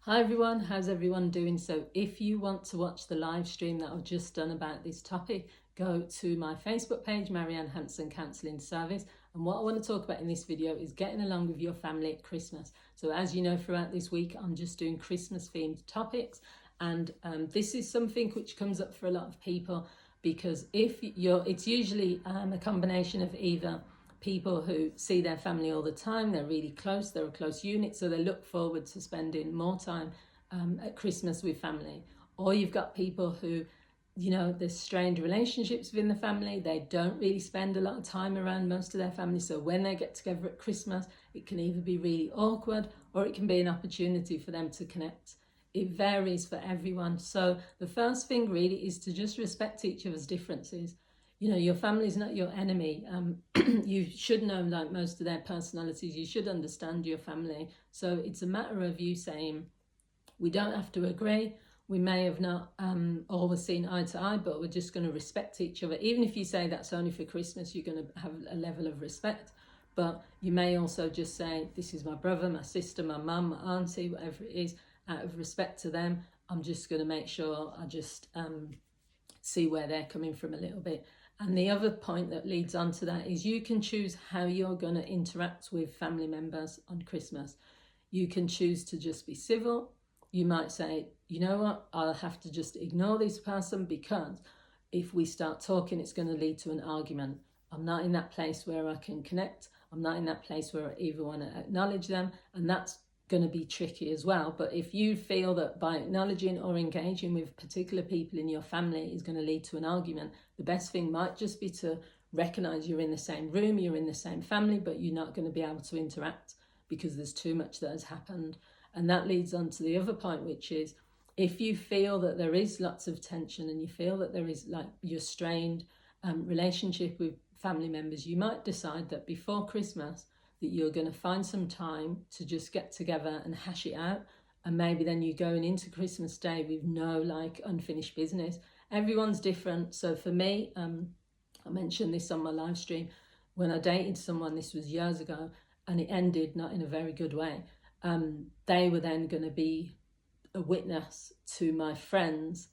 Hi everyone, how's everyone doing? So if you want to watch the live stream that I've just done about this topic, go to my Facebook page, Marianne Hanson Counselling Service. And what I want to talk about in this video is getting along with your family at Christmas. So as you know, throughout this week, I'm just doing Christmas themed topics. And this is something which comes up for a lot of people because it's usually a combination of either people who see their family all the time, they're really close, they're a close unit, so they look forward to spending more time at Christmas with family. Or you've got people who, there's strained relationships within the family, they don't really spend a lot of time around most of their family, so when they get together at Christmas, it can either be really awkward or it can be an opportunity for them to connect. It varies for everyone. So the first thing really is to just respect each other's differences. Your family is not your enemy. You should know like most of their personalities. You should understand your family. So it's a matter of you saying, we don't have to agree. We may have not always seen eye to eye, but we're just going to respect each other. Even if you say that's only for Christmas, you're going to have a level of respect. But you may also just say, this is my brother, my sister, my mum, my auntie, whatever it is, out of respect to them. I'm just going to make sure I just see where they're coming from a little bit. And the other point that leads on to that is you can choose how you're going to interact with family members on Christmas. You can choose to just be civil. You might say, you know what, I'll have to just ignore this person because if we start talking, it's going to lead to an argument. I'm not in that place where I can connect. I'm not in that place where I even want to acknowledge them. And that's going to be tricky as well. But if you feel that by acknowledging or engaging with particular people in your family is going to lead to an argument, the best thing might just be to recognize you're in the same room, you're in the same family, but you're not going to be able to interact because there's too much that has happened. And that leads on to the other point, which is if you feel that there is lots of tension and you feel that there is like your strained relationship with family members, you might decide that before Christmas that you're going to find some time to just get together and hash it out. And maybe then you're going into Christmas Day with no like unfinished business. Everyone's different. So for me, I mentioned this on my live stream. When I dated someone, this was years ago, and it ended not in a very good way. They were then going to be a witness to my friend's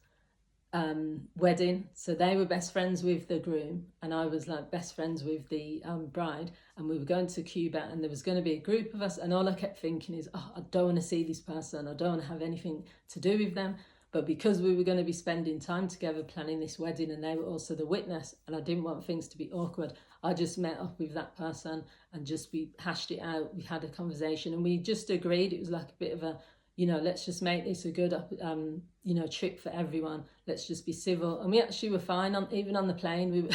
wedding. So they were best friends with the groom and I was like best friends with the bride, and we were going to Cuba and there was going to be a group of us, and all I kept thinking is, oh, I don't want to see this person, I don't want to have anything to do with them. But because we were going to be spending time together planning this wedding and they were also the witness and I didn't want things to be awkward, I just met up with that person and we hashed it out. We had a conversation and we just agreed it was like a bit of a, let's just make this a good, trip for everyone. Let's just be civil. And we actually were fine even on the plane.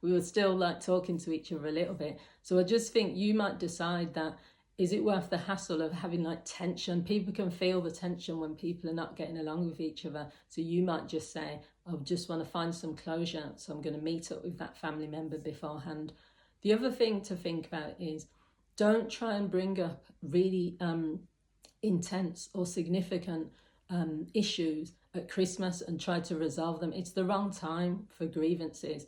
We were still like talking to each other a little bit. So I just think you might decide that, is it worth the hassle of having like tension? People can feel the tension when people are not getting along with each other. So you might just say, I just want to find some closure. So I'm going to meet up with that family member beforehand. The other thing to think about is don't try and bring up really intense or significant issues at Christmas and try to resolve them. It's the wrong time for grievances,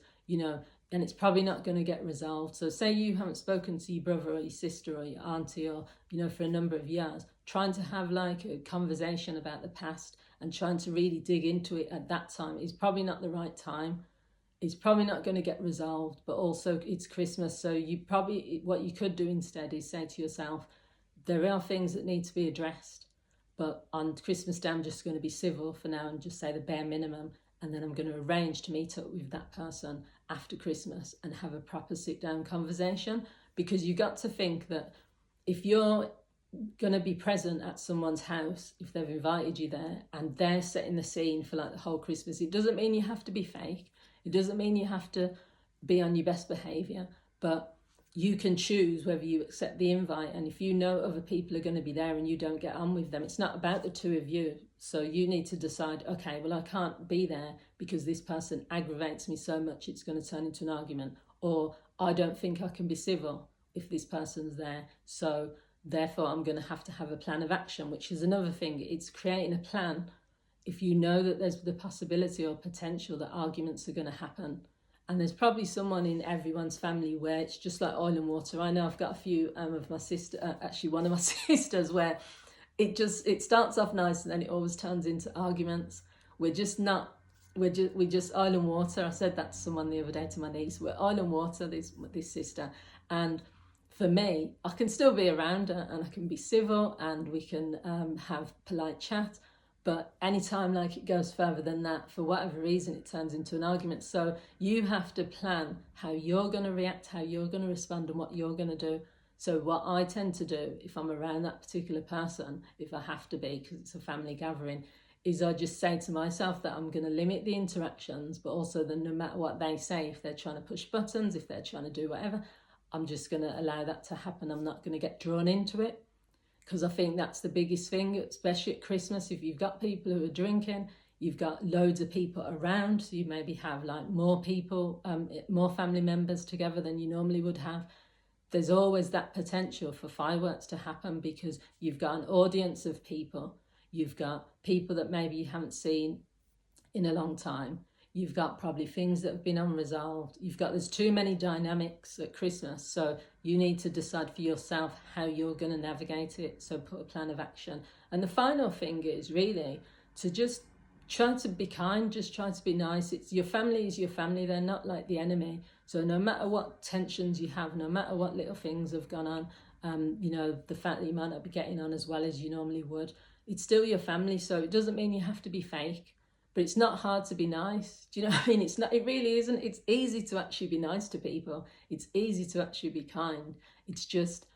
and it's probably not going to get resolved. So say you haven't spoken to your brother or your sister or your auntie or, for a number of years, trying to have like a conversation about the past and trying to really dig into it at that time is probably not the right time. It's probably not going to get resolved, but also it's Christmas. So what you could do instead is say to yourself, there are things that need to be addressed, but on Christmas Day, I'm just going to be civil for now and just say the bare minimum. And then I'm going to arrange to meet up with that person after Christmas and have a proper sit down conversation. Because you got to think that if you're going to be present at someone's house, if they've invited you there and they're setting the scene for like the whole Christmas, it doesn't mean you have to be fake. It doesn't mean you have to be on your best behavior, but you can choose whether you accept the invite. And if you know other people are going to be there and you don't get on with them, it's not about the two of you. So you need to decide, okay, well, I can't be there because this person aggravates me so much it's going to turn into an argument, or I don't think I can be civil if this person's there, so therefore I'm going to have a plan of action, which is another thing. It's creating a plan if you know that there's the possibility or potential that arguments are going to happen. And there's probably someone in everyone's family where it's just like oil and water. I know I've got a few of my sister, actually one of my sisters, where it starts off nice and then it always turns into arguments. We're just oil and water. I said that to someone the other day, to my niece. We're oil and water, this sister. And for me, I can still be around her and I can be civil and we can have polite chat. But anytime like it goes further than that, for whatever reason, it turns into an argument. So you have to plan how you're going to react, how you're going to respond and what you're going to do. So what I tend to do if I'm around that particular person, if I have to be, because it's a family gathering, is I just say to myself that I'm going to limit the interactions, but also that no matter what they say, if they're trying to push buttons, if they're trying to do whatever, I'm just going to allow that to happen. I'm not going to get drawn into it. Because I think that's the biggest thing, especially at Christmas. If you've got people who are drinking, you've got loads of people around, so you maybe have like more people, more family members together than you normally would have. There's always that potential for fireworks to happen because you've got an audience of people. You've got people that maybe you haven't seen in a long time. You've got probably things that have been unresolved. There's too many dynamics at Christmas. So you need to decide for yourself how you're going to navigate it. So put a plan of action. And the final thing is really to just try to be kind, just try to be nice. It's your family is your family. They're not like the enemy. So no matter what tensions you have, no matter what little things have gone on, the fact that you might not be getting on as well as you normally would, it's still your family. So it doesn't mean you have to be fake. But it's not hard to be nice. Do you know what I mean? It really isn't. It's easy to actually be nice to people. It's easy to actually be kind. It's just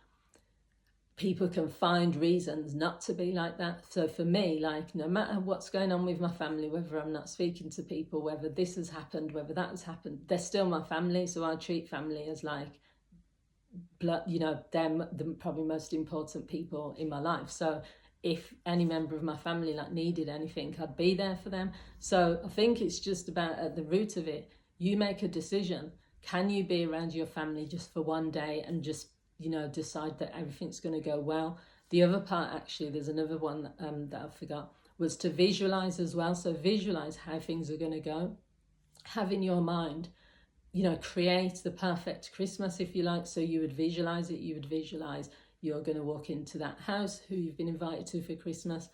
people can find reasons not to be like that. So for me, like no matter what's going on with my family, whether I'm not speaking to people, whether this has happened, whether that has happened, they're still my family. So I treat family as like blood, they're the probably most important people in my life. So if any member of my family like needed anything, I'd be there for them. So I think it's just about at the root of it, you make a decision. Can you be around your family just for one day and just, decide that everything's going to go well? The other part, actually, there's another one that I forgot, was to visualize as well. So visualize how things are going to go. Have in your mind, create the perfect Christmas, if you like. So you would visualize it. You would visualize you're going to walk into that house who you've been invited to for Christmas.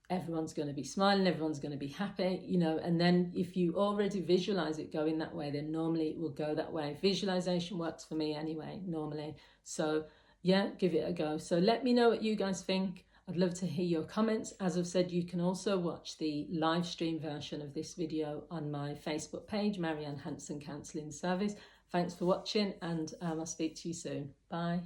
Everyone's going to be smiling, everyone's going to be happy, and then if you already visualize it going that way, then normally it will go that way. Visualization works for me anyway, normally. So yeah, give it a go. So let me know what you guys think. I'd love to hear your comments. As I've said, you can also watch the live stream version of this video on my Facebook page, Marianne Hanson Counselling Service. Thanks for watching, and I'll speak to you soon. Bye.